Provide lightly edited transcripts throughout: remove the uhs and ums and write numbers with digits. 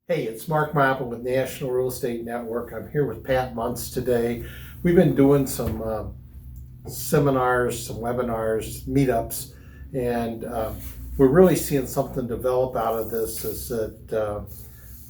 Hey, it's Mark Moppin with National Real Estate Network. I'm here with Pat Munce today. We've been doing some seminars, some webinars, meetups, and we're really seeing something develop out of this. Is and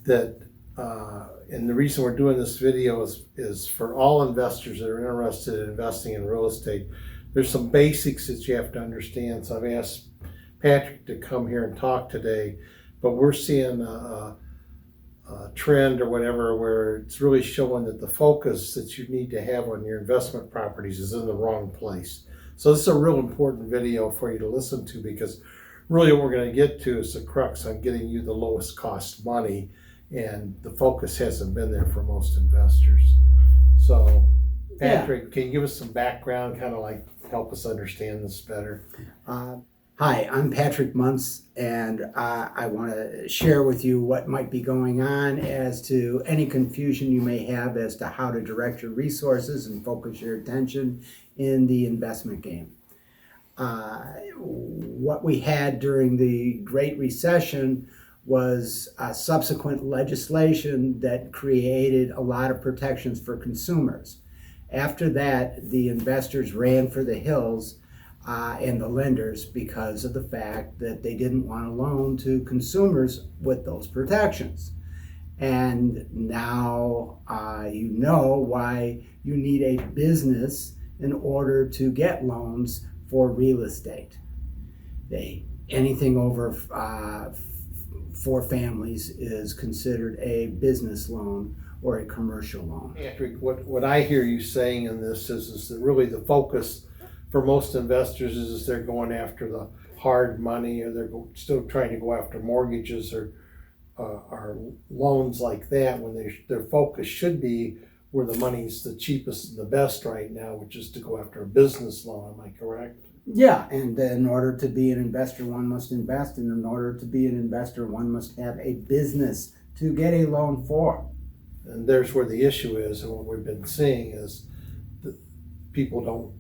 the reason we're doing this video is for all investors that are interested in investing in real estate. There's some basics that you have to understand. So I've asked Patrick to come here and talk today, but we're seeing a trend or whatever where it's really showing that the focus that you need to have on your investment properties is in the wrong place. So this is a real important video for you to listen to, because really what we're going to get to is the crux on getting you the lowest cost money, and the focus hasn't been there for most investors. So Patrick, can you give us some background, kind of like help us understand this better? Hi, I'm Patrick Munce, and I want to share with you what might be going on as to any confusion you may have as to how to direct your resources and focus your attention in the investment game. What we had during the Great Recession was subsequent legislation that created a lot of protections for consumers. After that, the investors ran for the hills and the lenders, because of the fact that they didn't want to loan to consumers with those protections. And now you know why you need a business in order to get loans for real estate. Anything over 4 families is considered a business loan or a commercial loan. Patrick, what I hear you saying in this is that really the focus for most investors is they're going after the hard money, or they're still trying to go after mortgages or loans like that, when their focus should be where the money's the cheapest and the best right now, which is to go after a business loan. Am I correct? Yeah, and in order to be an investor, one must invest, and in order to be an investor, one must have a business to get a loan for. And there's where the issue is, and what we've been seeing is that people don't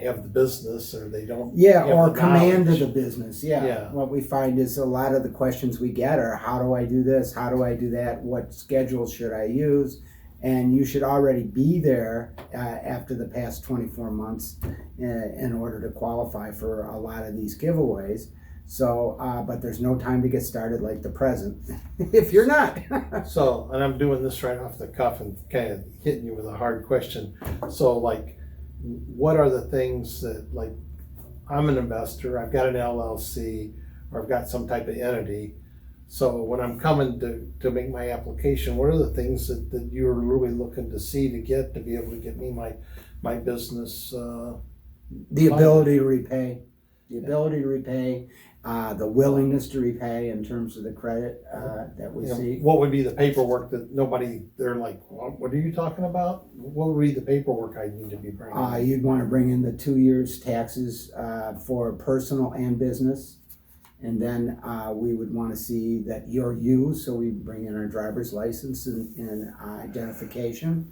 have the business, or they don't or the command knowledge. of the business. Yeah. What we find is a lot of the questions we get are, how do I do this? How do I do that? What schedule should I use? And you should already be there after the past 24 months in order to qualify for a lot of these giveaways. So, but there's no time to get started like the present if you're not. So, and I'm doing this right off the cuff and kind of hitting you with a hard question. So, like, what are the things that, like, I'm an investor, I've got an LLC, or I've got some type of entity. So when I'm coming to make my application, what are the things that you're really looking to see to be able to get me my business? The ability to repay. The ability to repay, the willingness to repay in terms of the credit that we see. What would be the paperwork that they're like, what are you talking about? What would be the paperwork I need to be bringing? You'd want to bring in the 2 years taxes for personal and business. And then we would want to see that you're you, so we bring in our driver's license and identification.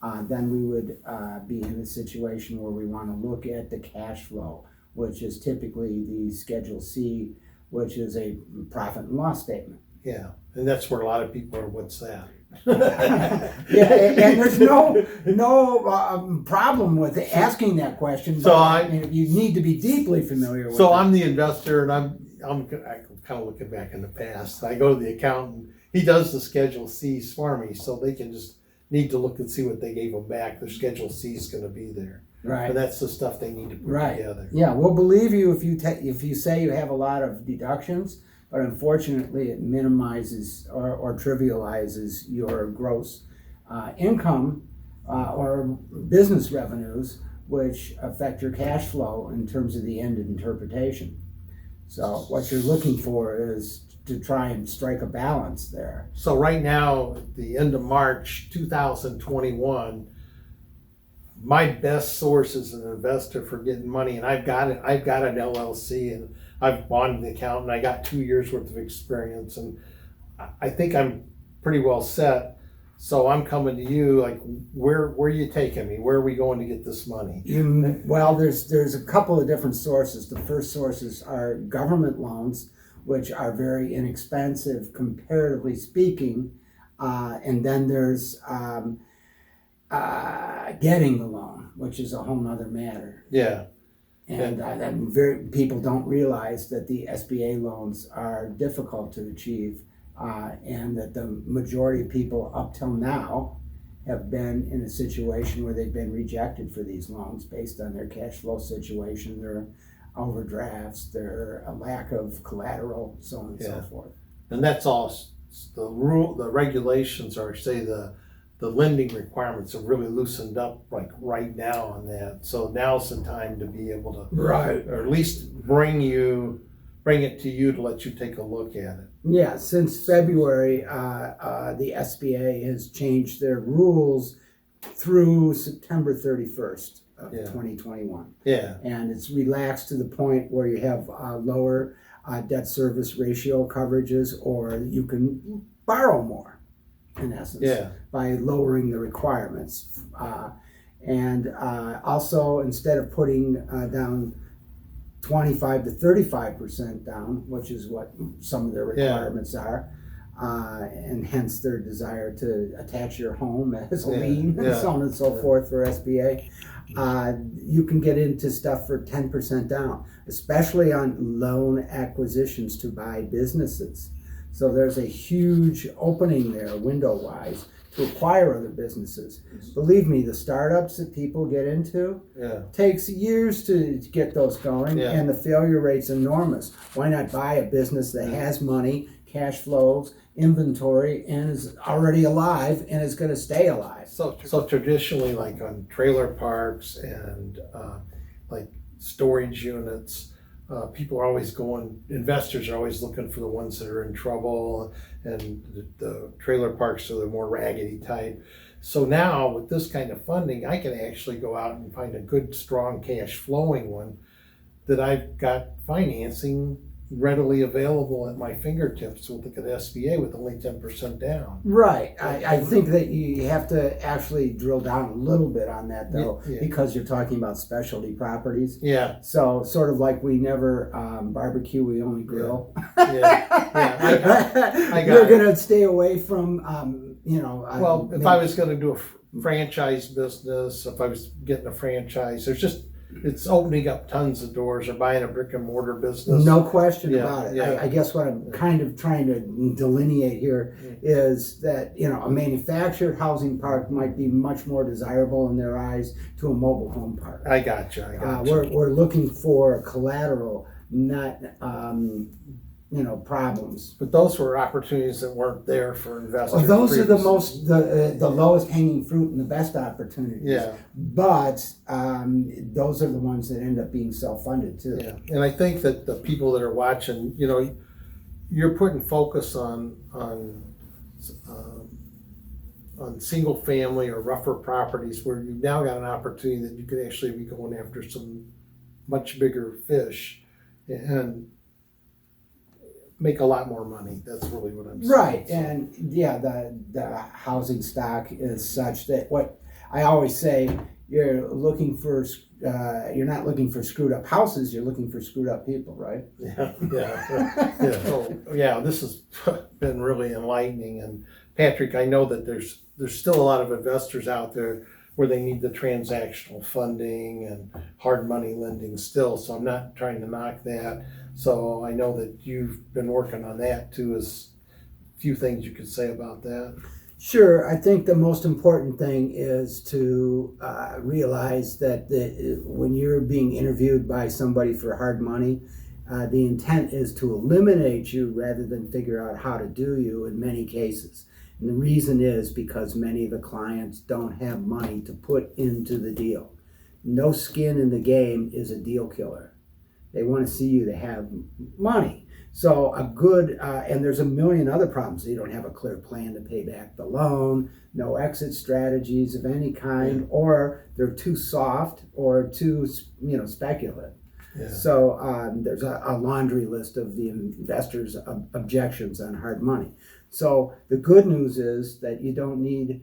Then we would be in a situation where we want to look at the cash flow, which is typically the Schedule C, which is a profit and loss statement. Yeah, and that's where a lot of people are, what's that? Yeah, and there's no problem with asking that question. So you need to be deeply familiar with it. So I'm the investor, and I'm kind of looking back in the past. I go to the accountant, he does the Schedule C's for me, so they can just need to look and see what they gave them back. Their Schedule C is going to be there. Right. And that's the stuff they need to put together. Yeah, we'll believe you if you say you have a lot of deductions, but unfortunately it minimizes or trivializes your gross income or business revenues, which affect your cash flow in terms of the end interpretation. So what you're looking for is to try and strike a balance there. So right now, at the end of March 2021, my best source as an investor for getting money, and I've got an LLC, and I've bonded the account, and I got 2 years worth of experience, and I think I'm pretty well set. So I'm coming to you, like, where are you taking me? Where are we going to get this money? Well, there's a couple of different sources. The first sources are government loans, which are very inexpensive comparatively speaking. And then there's getting the loan, which is a whole nother matter. Yeah. And people don't realize that the SBA loans are difficult to achieve, and that the majority of people up till now have been in a situation where they've been rejected for these loans based on their cash flow situation, their overdrafts, their lack of collateral, so on and so forth. And that's all the regulations are, say, the lending requirements have really loosened up like right now on that. So now's the time to be able to, right, or at least bring it to you to let you take a look at it. Yeah, since February, the SBA has changed their rules through September 31st of 2021. Yeah. And it's relaxed to the point where you have lower debt service ratio coverages, or you can borrow more, in essence, by lowering the requirements. And also, instead of putting down 25 to 35% down, which is what some of their requirements are, and hence their desire to attach your home as a lien, and so on and so forth for SBA. You can get into stuff for 10% down, especially on loan acquisitions to buy businesses. So there's a huge opening there, window-wise, to acquire other businesses. Believe me, the startups that people get into takes years to get those going, and the failure rate's enormous. Why not buy a business that has money, cash flows, inventory, and is already alive and is going to stay alive? So traditionally, like on trailer parks and like storage units, people are always investors are always looking for the ones that are in trouble, and the trailer parks are the more raggedy type. So now with this kind of funding, I can actually go out and find a good, strong cash flowing one that I've got financing readily available at my fingertips with the SBA with only 10% down. Right. I think that you have to actually drill down a little bit on that, though, because you're talking about specialty properties. Yeah. So sort of like we never barbecue, we only grill. I You're going to stay away from, well, if I was going to do a franchise business, if I was getting a franchise, it's opening up tons of doors, or buying a brick and mortar business. No question about it. I guess what I'm kind of trying to delineate here is that, a manufactured housing park might be much more desirable in their eyes to a mobile home park. I got you. We're looking for collateral, not problems. But those were opportunities that weren't there for investors. Well, those are the lowest hanging fruit and the best opportunities. Yeah. But those are the ones that end up being self-funded too. Yeah. And I think that the people that are watching, you're putting focus on single family or rougher properties where you've now got an opportunity that you could actually be going after some much bigger fish and make a lot more money. That's really what I'm saying. Right. And the housing stock is such that what I always say, you're not looking for screwed up houses, you're looking for screwed up people, right? Yeah. So, this has been really enlightening. And Patrick, I know that there's still a lot of investors out there where they need the transactional funding and hard money lending still. So I'm not trying to knock that. So I know that you've been working on that too. Is a few things you could say about that? Sure. I think the most important thing is to realize that when you're being interviewed by somebody for hard money, the intent is to eliminate you rather than figure out how to do you in many cases. And the reason is because many of the clients don't have money to put into the deal. No skin in the game is a deal killer. They want to see you to have money. So and there's a million other problems. You don't have a clear plan to pay back the loan, no exit strategies of any kind, or they're too soft or too, speculative. Yeah. So there's a laundry list of the investors' objections on hard money. So the good news is that you don't need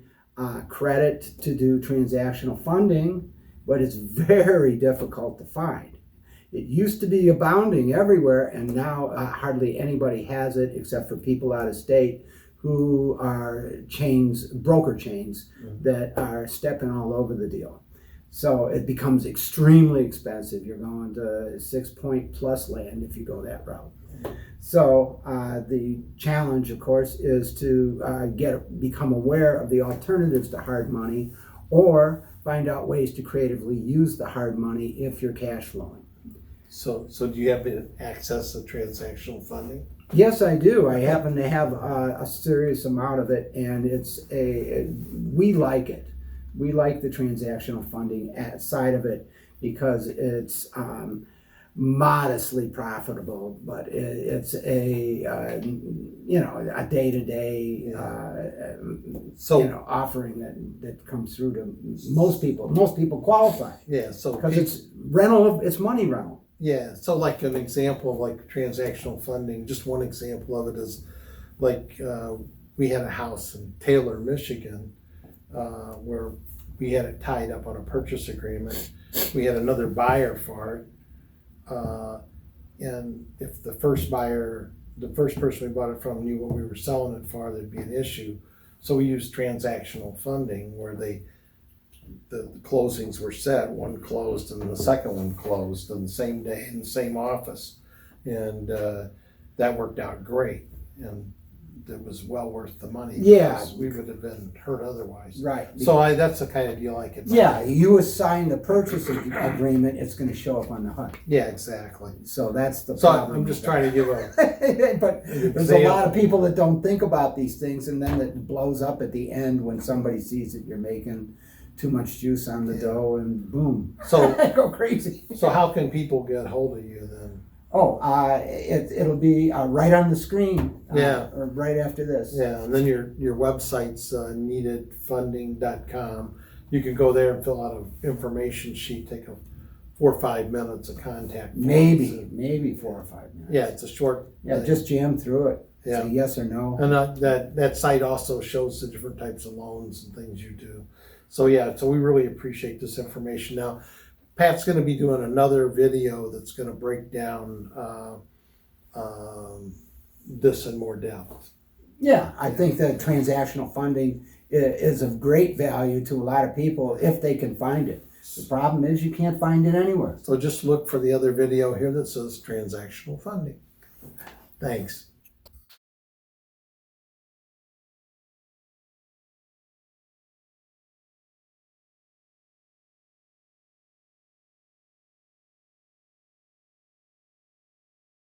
credit to do transactional funding, but it's very difficult to find. It used to be abounding everywhere, and now hardly anybody has it except for people out of state who are broker chains that are stepping all over the deal. So it becomes extremely expensive. You're going to 6 point plus land if you go that route. So the challenge, of course, is to become aware of the alternatives to hard money, or find out ways to creatively use the hard money if you're cash flowing. So do you have access to transactional funding? Yes, I do. I happen to have a serious amount of it, and we like it. We like the transactional funding side of it because it's modestly profitable, but it's a day-to-day offering that comes through to most people. Most people qualify. Yeah, so because it's rental, it's money rental. Yeah, so like an example of like transactional funding, just one example of it is like we had a house in Taylor, Michigan, where we had it tied up on a purchase agreement. We had another buyer for it. And if the first person we bought it from knew what we were selling it for, there'd be an issue. So we used transactional funding where the closings were set, one closed and the second one closed on the same day in the same office. And that worked out great. And it was well worth the money. Yeah. Because we would have been hurt otherwise. Right. So that's the kind of deal I could buy. Yeah, you assign the purchase agreement, it's going to show up on the HUD. Yeah, exactly. So that's the So problem. I'm just trying to give But there's a lot of people that don't think about these things, and then it blows up at the end when somebody sees that you're making too much juice on the dough, and boom. So go crazy. So how can people get hold of you then? Oh, it'll be right on the screen. Or right after this. Yeah, and then your website's neededfunding.com. You can go there and fill out an information sheet, take 4 or 5 minutes of contact. Maybe 4 or 5 minutes. Yeah, it's a short. Yeah, just jam through it. Yeah. Say yes or no. And that site also shows the different types of loans and things you do. So we really appreciate this information. Now, Pat's going to be doing another video that's going to break down this in more depth. Yeah, I think that transactional funding is of great value to a lot of people if they can find it. The problem is you can't find it anywhere. So just look for the other video here that says transactional funding. Thanks.